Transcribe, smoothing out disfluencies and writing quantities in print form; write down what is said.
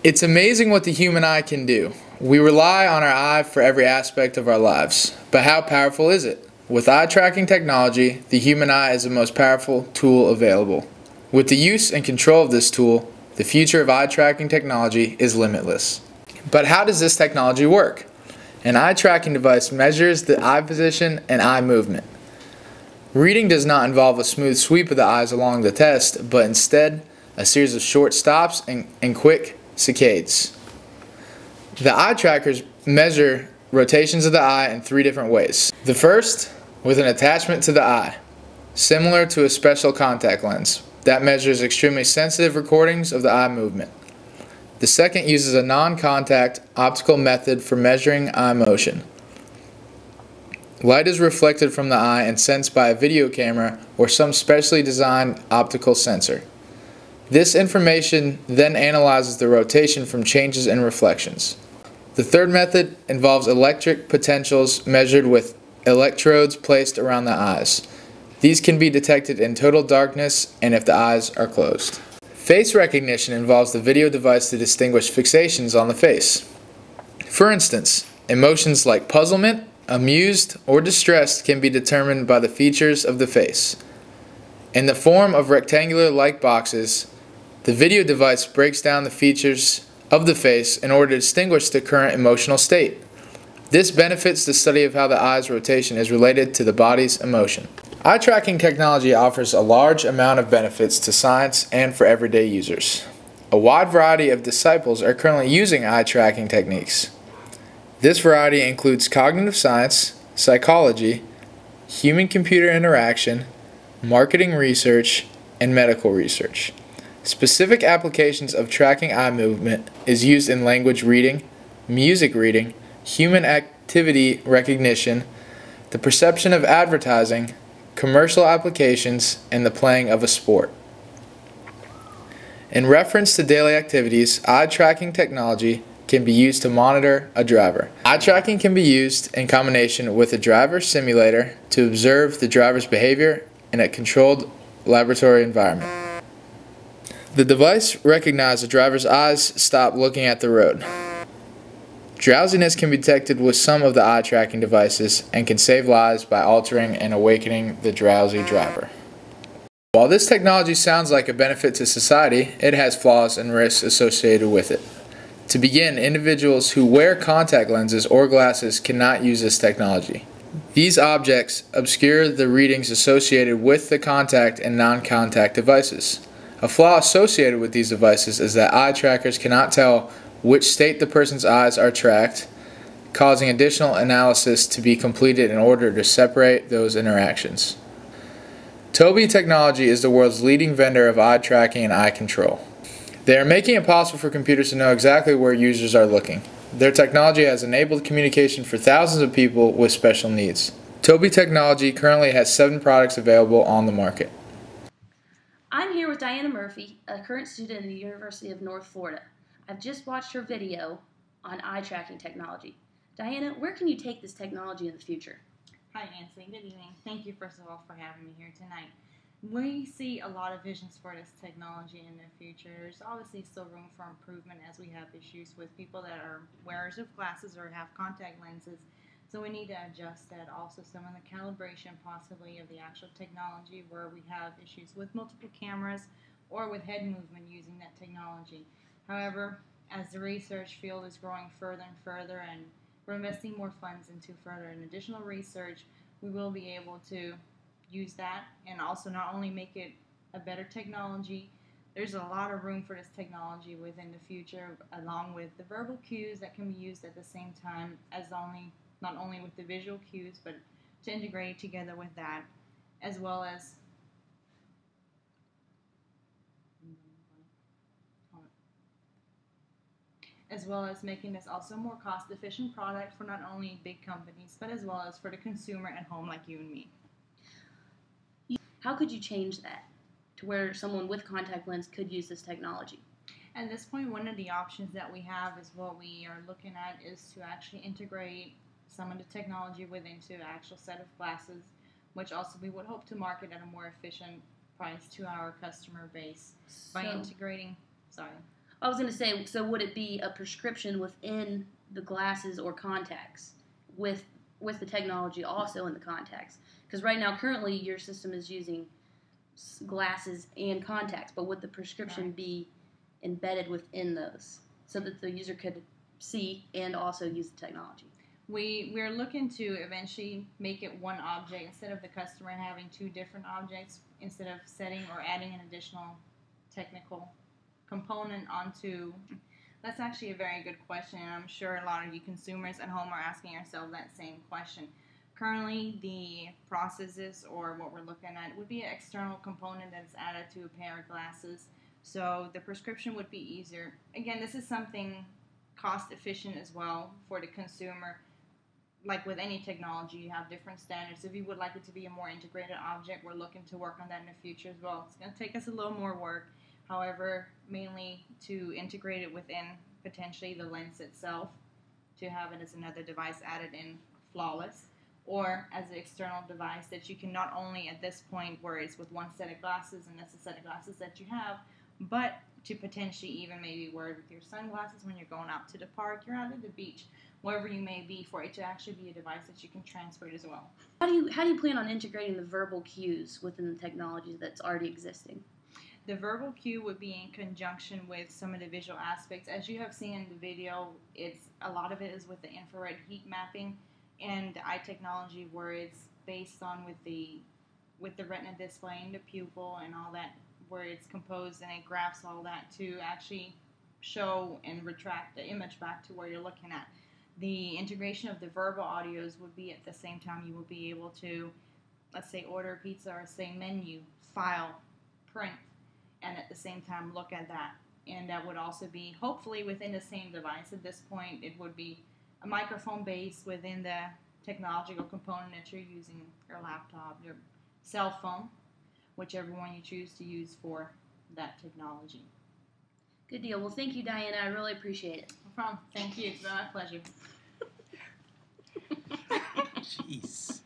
It's amazing what the human eye can do. We rely on our eye for every aspect of our lives. But how powerful is it? With eye tracking technology, the human eye is the most powerful tool available. With the use and control of this tool, the future of eye tracking technology is limitless. But how does this technology work? An eye tracking device measures the eye position and eye movement. Reading does not involve a smooth sweep of the eyes along the test, but instead a series of short stops and quick saccades. The eye trackers measure rotations of the eye in 3 different ways. The first, with an attachment to the eye, similar to a special contact lens, that measures extremely sensitive recordings of the eye movement. The second uses a non-contact optical method for measuring eye motion. Light is reflected from the eye and sensed by a video camera or some specially designed optical sensor. This information then analyzes the rotation from changes in reflections. The third method involves electric potentials measured with electrodes placed around the eyes. These can be detected in total darkness and if the eyes are closed. Face recognition involves the video device to distinguish fixations on the face. For instance, emotions like puzzlement, amused, or distressed can be determined by the features of the face. In the form of rectangular light boxes, the video device breaks down the features of the face in order to distinguish the current emotional state. This benefits the study of how the eye's rotation is related to the body's emotion. Eye tracking technology offers a large amount of benefits to science and for everyday users. A wide variety of disciples are currently using eye tracking techniques. This variety includes cognitive science, psychology, human-computer interaction, marketing research, and medical research. Specific applications of tracking eye movement is used in language reading, music reading, human activity recognition, the perception of advertising, commercial applications, and the playing of a sport. In reference to daily activities, eye tracking technology can be used to monitor a driver. Eye tracking can be used in combination with a driver simulator to observe the driver's behavior in a controlled laboratory environment. The device recognizes the driver's eyes stop looking at the road. Drowsiness can be detected with some of the eye tracking devices and can save lives by altering and awakening the drowsy driver. While this technology sounds like a benefit to society, it has flaws and risks associated with it. To begin, individuals who wear contact lenses or glasses cannot use this technology. These objects obscure the readings associated with the contact and non-contact devices. A flaw associated with these devices is that eye trackers cannot tell which state the person's eyes are tracked, causing additional analysis to be completed in order to separate those interactions. Tobii Technology is the world's leading vendor of eye tracking and eye control. They are making it possible for computers to know exactly where users are looking. Their technology has enabled communication for thousands of people with special needs. Tobii Technology currently has 7 products available on the market. I'm here with Diana Murphy, a current student at the University of North Florida. I've just watched her video on eye tracking technology. Diana, where can you take this technology in the future? Hi Nancy, good evening. Thank you first of all for having me here tonight. We see a lot of visions for this technology in the future. There's obviously still room for improvement as we have issues with people that are wearers of glasses or have contact lenses. So we need to adjust that. Also some of the calibration possibly of the actual technology where we have issues with multiple cameras or with head movement using that technology. However, as the research field is growing further and further and we're investing more funds into further and additional research, we will be able to use that and also not only make it a better technology, there's a lot of room for this technology within the future along with the verbal cues that can be used at the same time as not only with the visual cues, but to integrate together with that, as well as making this also a more cost-efficient product for not only big companies, but as well as for the consumer at home like you and me. How could you change that to where someone with contact lens could use this technology? At this point, one of the options that we have is what we are looking at is to actually integrate some of the technology within an actual set of glasses, which also we would hope to market at a more efficient price to our customer base by integrating. Sorry. I was going to say, so would it be a prescription within the glasses or contacts with the technology also in the contacts? Because right now, currently, your system is using glasses and contacts, but would the prescription be embedded within those so that the user could see and also use the technology? We're looking to eventually make it one object instead of the customer having two different objects, instead of setting or adding an additional technical component onto. That's actually a very good question, and I'm sure a lot of you consumers at home are asking yourself that same question. Currently, the processes, or what we're looking at, would be an external component that's added to a pair of glasses, so the prescription would be easier. Again, this is something cost efficient as well for the consumer. Like with any technology, you have different standards. If you would like it to be a more integrated object, we're looking to work on that in the future as well. It's going to take us a little more work, however, mainly to integrate it within potentially the lens itself, to have it as another device added in flawless, or as an external device that you can not only at this point where it's with one set of glasses and that's the set of glasses that you have, but to potentially even maybe wear it with your sunglasses when you're going out to the park, you're out at the beach, wherever you may be, for it to actually be a device that you can transport as well. How do you plan on integrating the verbal cues within the technology that's already existing? The verbal cue would be in conjunction with some of the visual aspects. As you have seen in the video, a lot of it is with the infrared heat mapping and the eye technology, where it's based on with the retina display and the pupil and all that, where it's composed and it graphs all that to actually show and retract the image back to where you're looking at. The integration of the verbal audios would be at the same time you will be able to, let's say, order a pizza or say menu, file, print, and at the same time look at that. And that would also be hopefully within the same device. At this point, it would be a microphone base within the technological component that you're using, your laptop, your cell phone, whichever one you choose to use for that technology. Good deal. Well, thank you, Diana. I really appreciate it. No problem. Thank you. It's been my pleasure. Jeez.